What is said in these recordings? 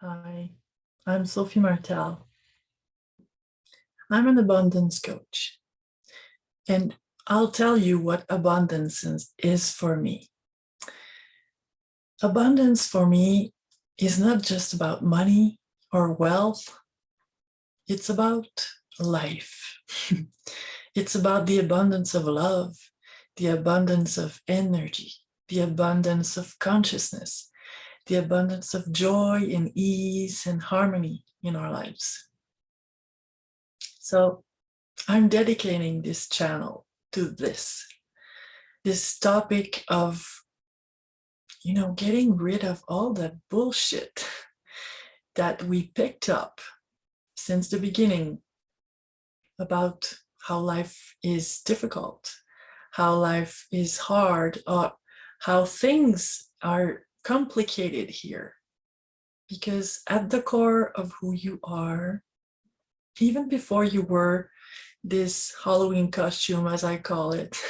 Hi, I'm Sophie Martel. I'm an abundance coach, and I'll tell you what abundance is for me. Abundance for me is not just about money or wealth, it's about life. It's about the abundance of love, the abundance of energy, the abundance of consciousness, the abundance of joy and ease and harmony in our lives. So I'm dedicating this channel to this topic of, getting rid of all that bullshit that we picked up since the beginning about how life is difficult, how life is hard, or how things are complicated here. Because at the core of who you are, even before you were this Halloween costume, as I call it,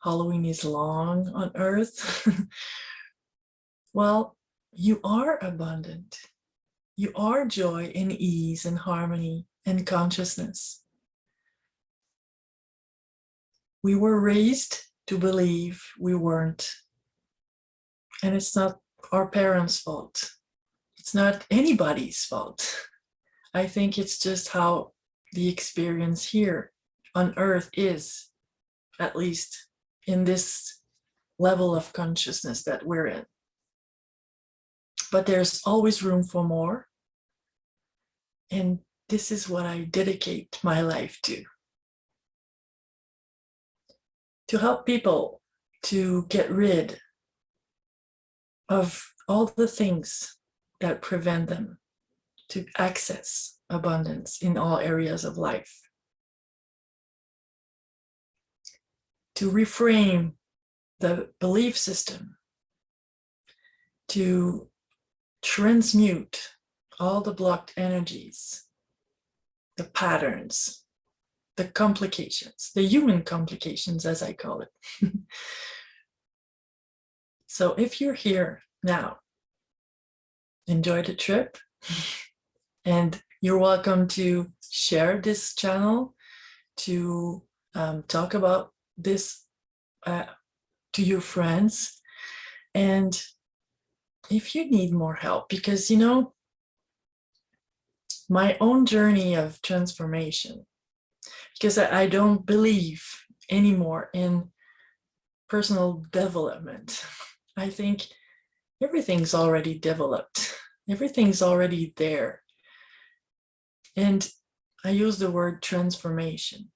Halloween is long on earth. Well, you are abundant. You are joy and ease and harmony and consciousness. We were raised to believe we weren't. And it's not our parents' fault. It's not anybody's fault. I think it's just how the experience here on earth is, at least in this level of consciousness that we're in. But there's always room for more. And this is what I dedicate my life to help people to get rid of all the things that prevent them to access abundance in all areas of life. To reframe the belief system, to transmute all the blocked energies, the patterns, the complications, the human complications, as I call it. So if you're here now, enjoy the trip, and you're welcome to share this channel, to talk about this to your friends. And if you need more help, because my own journey of transformation, because I don't believe anymore in personal development. I think everything's already developed. Everything's already there. And I use the word transformation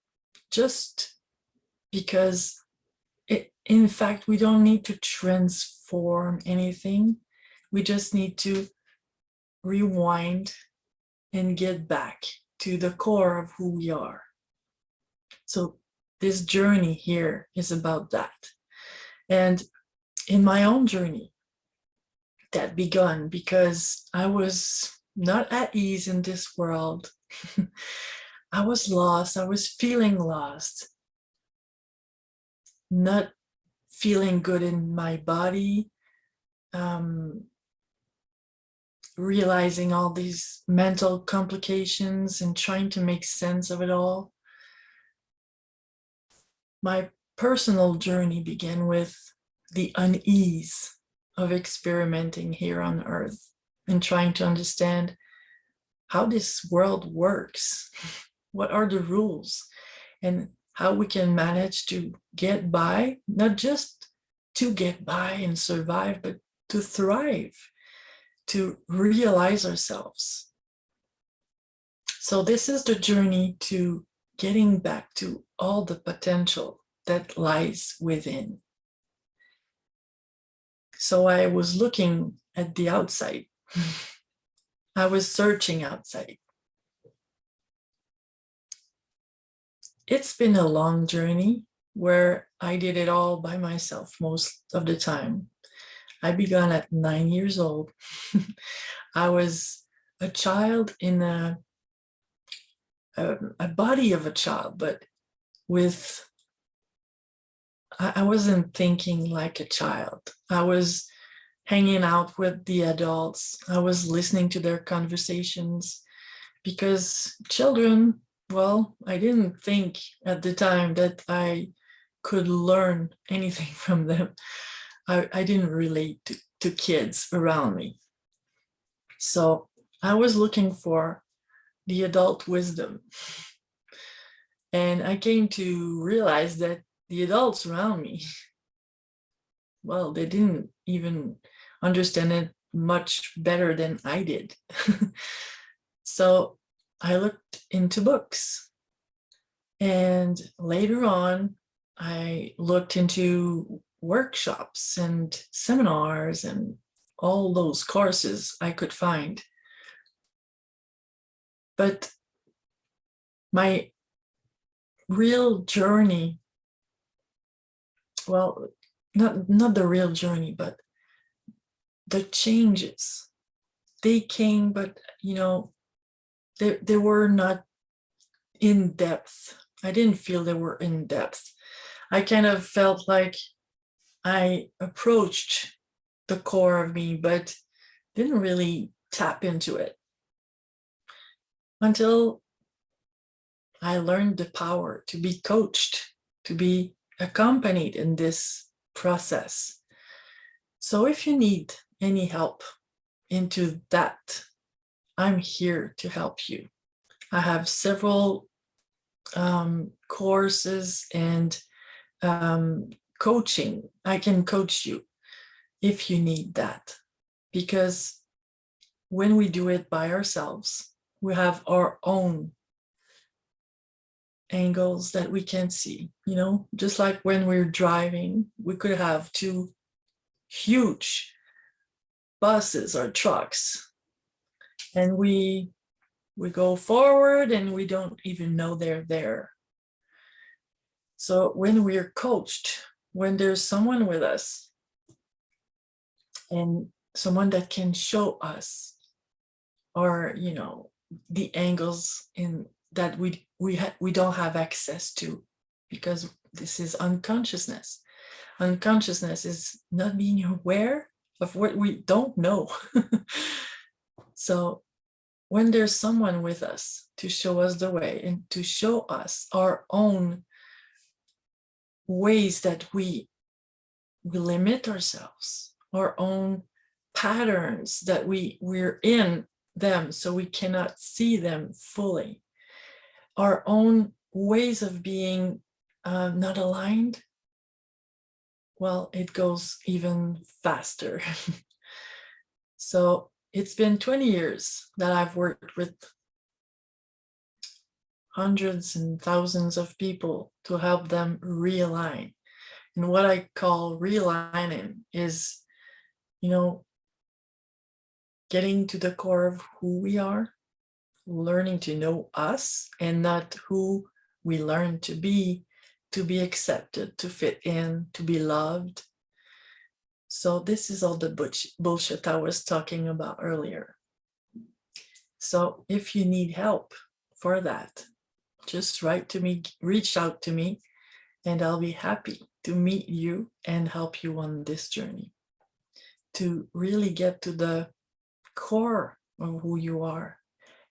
just because in fact, we don't need to transform anything. We just need to rewind and get back to the core of who we are. So this journey here is about that. And in my own journey, that begun because I was not at ease in this world. I was lost. I was feeling lost. Not feeling good in my body. Realizing all these mental complications and trying to make sense of it all. My personal journey began with the unease of experimenting here on earth and trying to understand how this world works, what are the rules, and how we can manage to get by, not just to get by and survive, but to thrive, to realize ourselves. So this is the journey to getting back to all the potential that lies within. So I was looking at the outside. I was searching outside. It's been a long journey where I did it all by myself most of the time. I began at 9 years old. I was a child in a body of a child, but I wasn't thinking like a child. I was hanging out with the adults. I was listening to their conversations because children, well, I didn't think at the time that I could learn anything from them. I didn't relate to kids around me. So I was looking for the adult wisdom. And I came to realize that the adults around me, well, they didn't even understand it much better than I did. So I looked into books. And later on, I looked into workshops and seminars and all those courses I could find. But my real journey, well, not the real journey, but the changes, they came, but they were not in depth. I didn't feel they were in depth. I kind of felt like I approached the core of me, but didn't really tap into it until I learned the power to be coached, to be accompanied in this process. So if you need any help into that, I'm here to help you. I have several courses and coaching. I can coach you if you need that, because when we do it by ourselves, we have our own angles that we can't see. Just like when we're driving, we could have two huge buses or trucks, and we go forward and we don't even know they're there. So when we're coached, when there's someone with us and someone that can show us, or the angles in that we don't have access to, because this is unconsciousness. Unconsciousness is not being aware of what we don't know. So when there's someone with us to show us the way and to show us our own ways that we limit ourselves, our own patterns that we're in them so we cannot see them fully, our own ways of being not aligned, well, it goes even faster. So it's been 20 years that I've worked with hundreds and thousands of people to help them realign. And what I call realigning is, getting to the core of who we are, learning to know us and not who we learn to be accepted, to fit in, to be loved. So this is all the bullshit I was talking about earlier. So if you need help for that, just write to me, reach out to me, and I'll be happy to meet you and help you on this journey to really get to the core of who you are.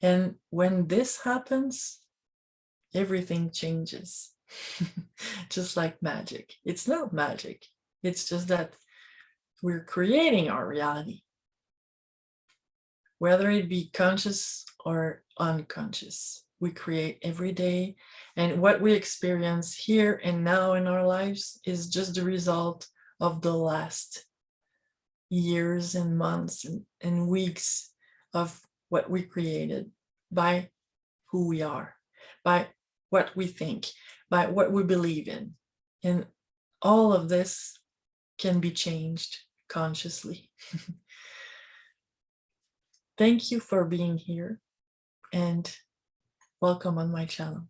And when this happens, everything changes. Just like magic. It's not magic. It's just that we're creating our reality, whether it be conscious or unconscious. We create every day, and what we experience here and now in our lives is just the result of the last years and months and weeks of what we created by who we are, by what we think, by what we believe in. And all of this can be changed consciously. Thank you for being here and welcome on my channel.